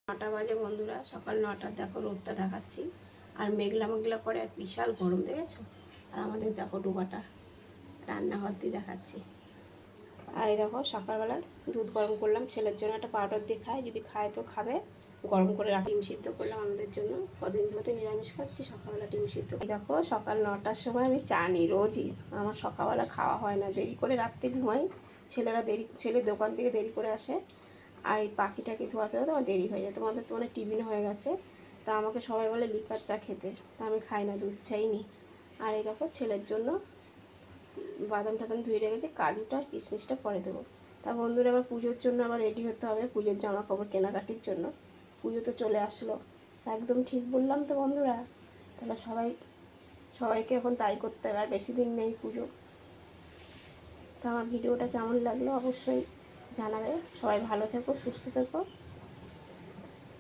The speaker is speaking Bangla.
9টা বাজে বন্ধুরা, সকাল 9টা। দেখো রোদটা দেখাচ্ছি, আর মেঘলা মেঘলা করে, আর বিশাল গরম দেখেছো। আর আমাদের দেখো ডোবাটা রান্নাঘর দিয়ে দেখাচ্ছি। আর এই দেখো সকালবেলা দুধ গরম করলাম ছেলের জন্য, একটা পাউডার দিয়ে খায়, যদি খায় তো খাবে। গরম করে রাখি। ডিম সিদ্ধ করলাম আমাদের জন্য, কদিন ধরে নিরামিষ খাচ্ছি। সকালবেলা ডিম সিদ্ধ। দেখো সকাল 9টার সময় আমি চা নিই রোজই। আমার সকালবেলা খাওয়া হয় না, দেরি করে রাত্রে ঘুমাই। ছেলে দোকান থেকে দেরি করে আসে, আর এই পাখিটাকে ধোয়াতে হতে আমার দেরি হয়ে যায়। তোমাদের তো অনেক টিফিন হয়ে গেছে, তা আমাকে সবাই বলে লিকার চা খেতে, তা আমি খাই না, দুধ চাই নি। আর এই দেখো ছেলের জন্য বাদাম টাদাম ধুয়ে রেখেছি, কাজুটা আর কিশমিশটা পরে দেবো। তা বন্ধুরা, আবার পুজোর জন্য আবার রেডি হতে হবে, পুজোর জামা কাপড় কেনাকাটির জন্য। পুজো তো চলে আসলো, একদম ঠিক বললাম তো বন্ধুরা? তাহলে সবাইকে এখন তাই করতে হবে, আর বেশি দিন নেই পুজো। তো আমার ভিডিওটা কেমন লাগলো অবশ্যই জানাবে। সবাই ভালো থেকো, সুস্থ থেকো।